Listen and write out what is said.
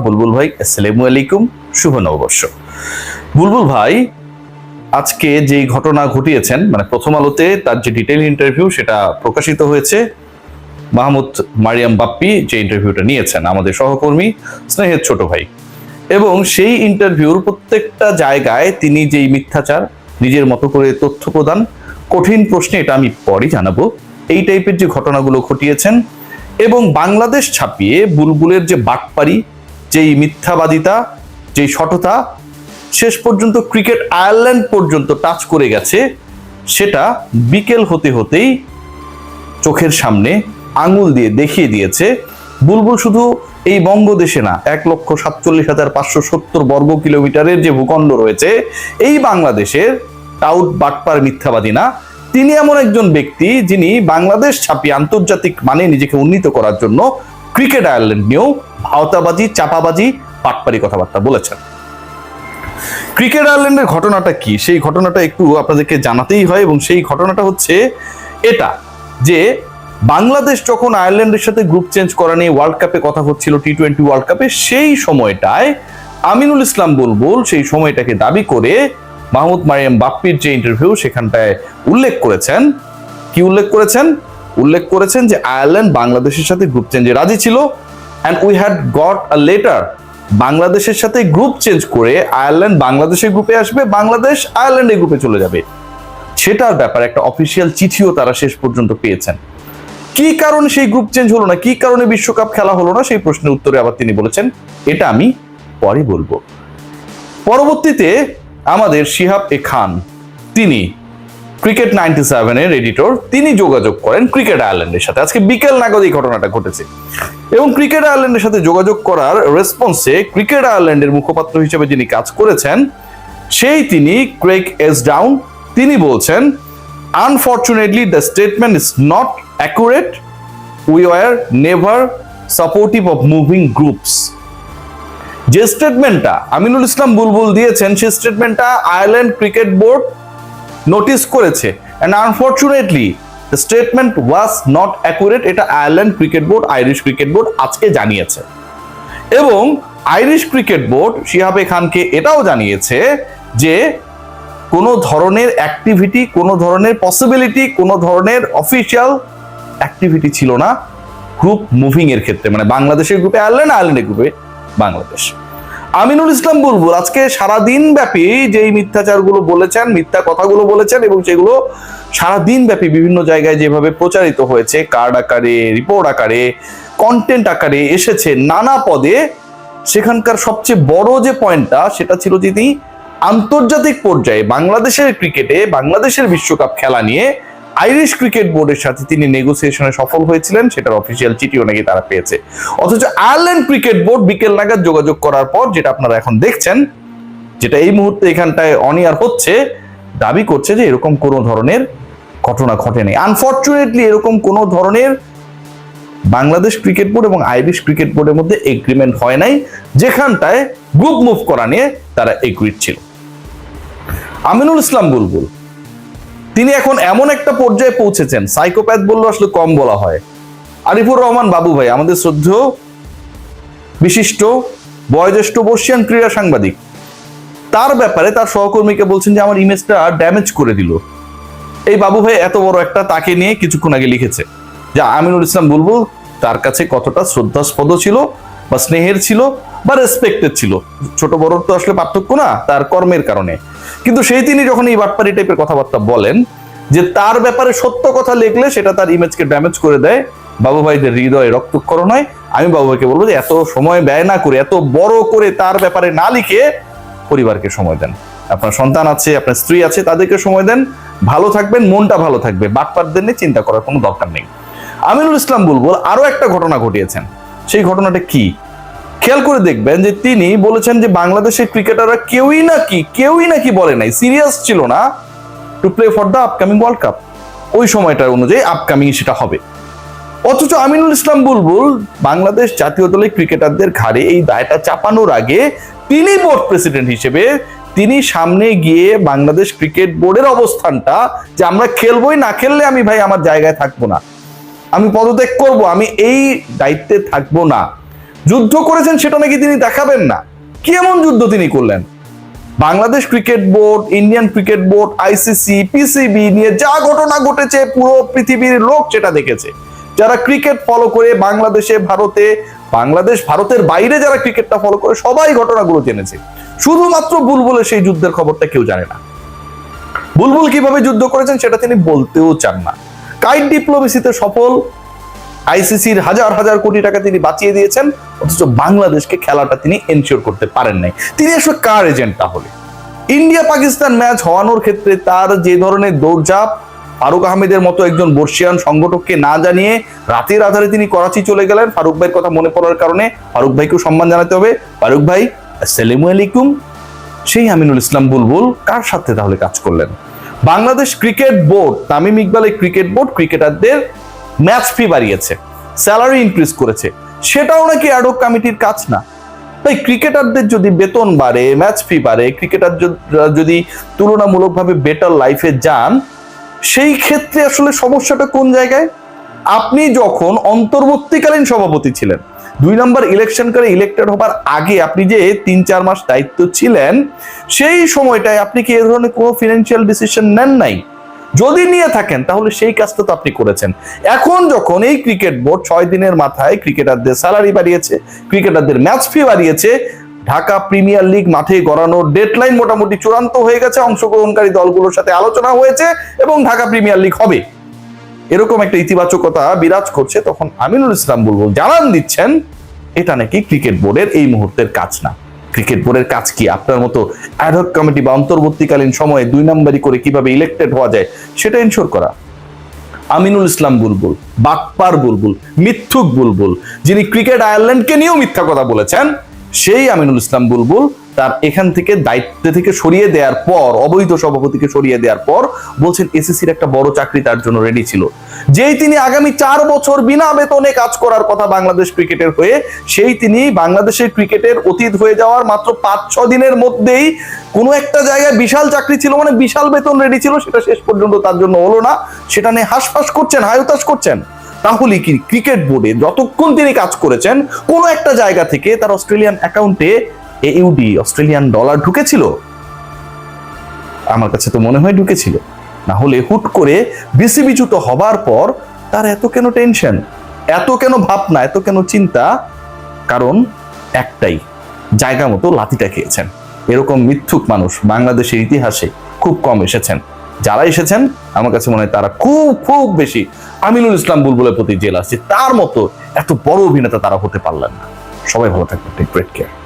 বুলবুল ভাই, আসসালামু আলাইকুম, শুভ নববর্ষ। বুলবুল ভাই আজকে যে ঘটনা ঘটিয়েছেন, মানে প্রথম আলোতে তার যে ডিটেইল ইন্টারভিউ সেটা প্রকাশিত হয়েছে। মাহমুদ মারিয়াম বাপ্পি যে ইন্টারভিউটা নিয়েছেন, আমাদের সহকর্মী, স্নেহের ছোট ভাই, এবং সেই ইন্টারভিউর প্রত্যেকটা জায়গায় তিনি যেই মিথ্যাচার, নিজের মতো করে তথ্য প্রদান, কঠিন প্রশ্নে এটা আমি পরে জানাবো, এই টাইপের যে ঘটনাগুলো ঘটিয়েছেন, এবং বাংলাদেশ ছাপিয়ে বুলবুলের যে বাটপারি, যেই মিথ্যাবাদিতা, যেই সততা শেষ পর্যন্ত ক্রিকেট আয়ারল্যান্ড পর্যন্ত টাচ করে গেছে, সেটা বিকেল হতে হতেই চোখের সামনে আঙুল দিয়ে দেখিয়ে দিয়েছে। বুলবুল শুধু এই বঙ্গদেশে না, 1,47,570 বর্গ কিলোমিটারের যে ভূখণ্ড রয়েছে এই বাংলাদেশের টাউট বাটপার মিথ্যাবাদী না, তিনি এমন একজন ব্যক্তি যিনি বাংলাদেশ ছাপিয়ে আন্তর্জাতিক মানে নিজেকে উন্নীত করার জন্য ক্রিকেট আয়ারল্যান্ড নিয়েও ভাওতাবাজি, চাপাবাজি, বাটপারি কথাবার্তা বলেছেন। ক্রিকেট আয়ারল্যান্ডের ঘটনাটা কি, সেই ঘটনাটা একটু আপনাদেরকে জানাতেই হয়, এবং সেই ঘটনাটা হচ্ছে এটা যে বাংলাদেশ যখন আয়ারল্যান্ডের সাথে গ্রুপ চেঞ্জ করা নিয়ে ওয়ার্ল্ড কাপে কথা হচ্ছিল, টি-20 ওয়ার্ল্ড কাপে, সেই সময়টায় আমিনুল ইসলাম বুলবুল সেই সময়টাকে দাবি করে মাহমুদ মারিয়াম বাপ্পির যে ইন্টারভিউ সেখানটায় উল্লেখ করেছেন। কি উল্লেখ করেছেন? উল্লেখ করেছেন যে আয়ারল্যান্ড বাংলাদেশের সাথে গ্রুপ চেঞ্জে রাজি ছিল, and we had got a letter, বাংলাদেশের সাথে গ্রুপ চেঞ্জ করে আয়ারল্যান্ড বাংলাদেশের গ্রুপে আসবে, বাংলাদেশ আয়ারল্যান্ডের গ্রুপে চলে যাবে। সেটার ব্যাপারে একটা অফিসিয়াল চিঠিও তারা শেষ পর্যন্ত পেয়েছেন। কি কারণে সেই গ্রুপ চেঞ্জ হলো না, কি কারণে বিশ্বকাপ খেলা হলো না, সেই প্রশ্নের উত্তরে আবার তিনি বলেছেন এটা আমি পরে বলবো। পরবর্তীতে আমাদের শিহাব এ খান, তিনি ক্রিকেট 97 এর এডিটর, তিনি যোগাযোগ করেন ক্রিকেট আয়ারল্যান্ডের সাথে। আজকে বিকেল নাগাদ এই ঘটনাটা ঘটেছে, এবং ক্রিকেট আয়ারল্যান্ডের সাথে যোগাযোগ করার রেসপন্সে ক্রিকেট আয়ারল্যান্ডের মুখপাত্র হিসেবে যিনি কাজ করেছেন তিনি ক্রেগ এস ডাউন, তিনি বলছেন, unfortunately the statement is not accurate, we were never supportive of moving groups. যে স্টেটমেন্টটা আমিনুল ইসলাম বুলবুল দিয়েছেন, সেই স্টেটমেন্টটা আয়ারল্যান্ড ক্রিকেট বোর্ড নোটিস করেছে, and unfortunately the statement was not accurate, এটা Ireland cricket board, Irish cricket board আজকে জানিয়েছে। এবং Irish cricket board Shihab A খানকে এটাও জানিয়েছে যে কোনো ধরনের অ্যাক্টিভিটি, কোনো ধরনের পসিবিলিটি, কোনো ধরনের অফিসিয়াল অ্যাক্টিভিটি ছিল না গ্রুপ মুভিং এর ক্ষেত্রে, মানে বাংলাদেশের গ্রুপে আয়ারল্যান্ড, আয়ারল্যান্ডের গ্রুপে বাংলাদেশ। আমিনুল ইসলাম বুলবুল আজকে সারাদিন ব্যাপী যেই মিথ্যাচারগুলো বলেছেন, মিথ্যা কথাগুলো বলেছেন, এবং সেগুলো সারাদিন ব্যাপী বিভিন্ন জায়গায় যেভাবে প্রচারিত হয়েছে, কার্ড আকারে, রিপোর্ট আকারে, কন্টেন্ট আকারে এসেছে নানা পদে, সেখানকার সবচেয়ে বড় যে পয়েন্টটা সেটা ছিল যে তিনি আন্তর্জাতিক পর্যায়ে বাংলাদেশের ক্রিকেটে, বাংলাদেশের বিশ্বকাপ খেলা নিয়ে আইরিশ ক্রিকেট বোর্ডের সাথে তিনি নেগোসিয়েশনে সফল হয়েছিলেন, সেটার অফিসিয়াল চিঠিও নাকি তারা পেয়েছে। অথচ আয়ারল্যান্ড ক্রিকেট বোর্ড বিকেল নাগাদ যোগাযোগ করার পর, যেটা আপনারা এখন দেখছেন, যেটা এই মুহূর্তে এখানটায় অন এয়ার হচ্ছে, দাবি করছে যে এরকম কোনো ধরনের ঘটনা ঘটেনি। আনফরচুনেটলি এরকম কোনো ধরনের বাংলাদেশ ক্রিকেট বোর্ড এবং আইরিশ ক্রিকেট বোর্ডের মধ্যে এগ্রিমেন্ট হয় নাই, যেখানটায় গ্রুপ মুভ করা নিয়ে তারা এগ্রিড ছিল। আমিনুল ইসলাম বুলবুল তিনি এখন এমন একটা পর্যায়ে পৌঁছেছেন, সাইকোপ্যাথ বললে আসলে কম বলা হয়, আরিফুর রহমান বাবু ভাই, আমাদের শ্রদ্ধেয় বিশিষ্ট বয়োজ্যেষ্ঠ বর্ষিয়ান ক্রীড়া সাংবাদিক, তার ব্যাপারে তার সহকর্মীকে বলছেন যে আমার ইমেজটা ড্যামেজ করে দিল। এই বাবু ভাই এত বড় একটা তাকে নিয়ে কিছুক্ষণ আগে লিখেছে যে আমিনুল ইসলাম বুলবুল তার কাছে কতটা শ্রদ্ধাস্পদ ছিল, বা স্নেহের ছিল, বা রেসপেক্টেড ছিল। ছোট বড় তো আসলে পার্থক্য না, তার কর্মের কারণে। কিন্তু তিনি যখন এই বাটপারি টাইপের কথাবার্তা বলেন যে তার ব্যাপারে সত্য কথা লিখলে সেটা তার ইমেজকে ড্যামেজ করে দেয়, বাবু ভাইদের হৃদয়ে রক্তক্ষরণ হয়। আমি বাবু ভাইকে বলবো যে এত সময় ব্যয় না করে, এত বড় করে তার ব্যাপারে না লিখে পরিবারকে সময় দেন। আপনার সন্তান আছে, আপনার স্ত্রী আছে, তাদেরকে সময় দেন, ভালো থাকবেন, মনটা ভালো থাকবে, বাটপারদের নিয়ে চিন্তা করার কোনো দরকার নেই। আমিনুল ইসলাম বুলবুল আরো একটা ঘটনা ঘটিয়েছেন। সেই ঘটনাটা কি খেয়াল করে দেখবেন যে তিনি বলেছেন যে বাংলাদেশের ক্রিকেটাররা কেউই নাকি বলে নাই, সিরিয়াস ছিল না to play for the upcoming world cup. ওই সময়টার অনুযায়ী আপকামিং সেটা হবে। অথচ আমিনুল ইসলাম বুলবুল বাংলাদেশ জাতীয় দলের ক্রিকেটারদের ঘাড়ে এই দায়টা চাপানোর আগে তিনি বোর্ড প্রেসিডেন্ট হিসেবে তিনি সামনে গিয়ে বাংলাদেশ ক্রিকেট বোর্ডের অবস্থানটা, যে আমরা খেলবোই, না খেললে আমি ভাই আমার জায়গায় থাকবো না, আমি পদত্যাগ করব, আমি এই দায়িত্বে থাকবো না, যুদ্ধ করেছেন সেটা নাকি তিনি দেখাবেন না। কি এমন যুদ্ধ তিনি করলেন? Bangladesh cricket board, Indian cricket board, ICC, PCB নিয়ে যা ঘটনা ঘটেছে পুরো পৃথিবীর লোক সেটা দেখেছে। যারা ক্রিকেট ফলো করে বাংলাদেশে, ভারতে, ভারতের বাইরে যারা ক্রিকেটটা ফলো করে সবাই ঘটনাগুলো জেনেছে। শুধুমাত্র বুলবুলের সেই যুদ্ধের খবরটা কেউ জানে না। বুলবুল কিভাবে যুদ্ধ করেছেন সেটা তিনি বলতেও চান না। কাইট ডিপ্লোমেসিতে সফল, আইসিসির হাজার হাজার কোটি টাকা তিনি বাঁচিয়ে দিয়েছেন, অথচ বাংলাদেশকে খেলাটা তিনি এনশিওর করতে পারেন নাই। তিনি আসলে কার এজেন্ট তাহলে? ইন্ডিয়া পাকিস্তান ম্যাচ হওয়ানোর ক্ষেত্রে তার যে ধরনের দৌড়ঝাঁপ, ফারুক আহমেদের মতো একজন বর্ষিয়ান সংগঠককে না জানিয়ে রাতের আধারে তিনি করাচি চলে গেলেন। ফারুক ভাইয়ের কথা মনে পড়ার কারণে ফারুক ভাইকেও সম্মান জানাতে হবে। ফারুক ভাই, আসসালামু আলাইকুম। সেই আমিনুল ইসলাম বুলবুল কার সাথে তাহলে কাজ করলেন? বাংলাদেশ ক্রিকেট বোর্ড, তামিম ইকবালের ক্রিকেট বোর্ড ক্রিকেটারদের ম্যাচ ফি বাড়িয়েছে, স্যালারি ইনক্রিজ করেছে, সেটাও নাকি অ্যাডহক কমিটির কাজ না। তাই ক্রিকেটারদের যদি বেতন বাড়ে, ম্যাচ ফি বাড়ে, ক্রিকেটার যদি তুলনামূলকভাবে বেটার লাইফে যান, সেই ক্ষেত্রে আসলে সমস্যাটা কোন জায়গায়? আপনি যখন অন্তর্বর্তীকালীন সভাপতি ছিলেন, 2 নম্বর ইলেকশন করে ইলেক্টেড হবার আগে আপনি যে 3-4 মাস দায়িত্ব ছিলেন, সেই সময়টায় আপনি কি এই ধরনের কোনো ফিনান্সিয়াল ডিসিশন নেন নাই? যদি নিয়ে থাকেন তাহলে সেই কাজটা তো আপনি করেছেন। এখন যখন এই ক্রিকেট বোর্ড 6 দিনের মাথায় ক্রিকেটারদের স্যালারি বাড়িয়েছে, ক্রিকেটারদের ম্যাচ ফি বাড়িয়েছে, ঢাকা প্রিমিয়ার লিগ মাঠে গড়ানোর ডেডলাইন মোটামুটি চূড়ান্ত হয়ে গেছে, অংশগ্রহণকারী দলগুলোর সাথে আলোচনা হয়েছে এবং ঢাকা প্রিমিয়ার লিগ হবে, এরকম একটা ইতিবাচকতা বিরাজ করছে, তখন আমিনুল ইসলাম বুলবুল জানান দিচ্ছেন এটা নাকি ক্রিকেট বোর্ডের এই মুহূর্তের কাজ না। ক্রিকেট বোর্ডের কাজ কি? আপনার মতো অ্যাডহক কমিটি বা অন্তর্বর্তীকালীন সময়ে 2 নম্বরই করে কিভাবে ইলেক্টেড হওয়া যায় সেটা এনশোর করা। আমিনুল ইসলাম বুলবুল, বাটপার বুলবুল, মিথ্যুক বুলবুল, যিনি ক্রিকেট আয়ারল্যান্ডকে নিয়েও মিথ্যা কথা বলেছেন, সেই আমিনুল ইসলাম বুলবুল তার এখান থেকে দায়িত্ব থেকে সরিয়ে দেওয়ার পর, অবৈধ সভাপতিকে সরিয়ে দেওয়ার পর বলছেন এসএসসির একটা বড় চাকরি তার জন্য রেডি ছিল, যেই তিনি আগামী 4 বছর বিনা বেতনে কাজ করার কথা বাংলাদেশ ক্রিকেটের হয়ে, সেই তিনি বাংলাদেশের ক্রিকেটের অতীত হয়ে যাওয়ার মাত্র 5-6 দিনের মধ্যেই কোনো একটা জায়গায় বিশাল চাকরি ছিল, মানে বিশাল বেতন রেডি ছিল, সেটা শেষ পর্যন্ত তার জন্য হলো না। সেটা নিয়ে হাসফাস করছেন, হায়তাস করছেন। তাহলে কি ক্রিকেট বোর্ডে যতক্ষণ তিনি কাজ করেছেন কোনো একটা জায়গা থেকে তার অস্ট্রেলিয়ান অ্যাকাউন্টে এইউডি, অস্ট্রেলিয়ান ডলার ঢুকেছিল? আমার কাছে তো মনে হয় ঢুকেছিল। না হলে হুট করে বিসিবিচ্যুত হবার পর তার এত কেন টেনশন, এত কেন ভাবনা, এত কেন চিন্তা? কারণ একটাই, জায়গা মতো লাথিটা খেয়েছেন। এরকম মিথ্যুক মানুষ বাংলাদেশের ইতিহাসে খুব কম এসেছেন। যারা এসেছেন আমার কাছে মনে হয় তারা খুব খুব বেশি আমিনুল ইসলাম বুলবুলের প্রতি জেলাসী। তার মতো এত বড় অভিনেতা তারা হতে পারলেন না। সবাই ভালো থাকবেন। Take great care.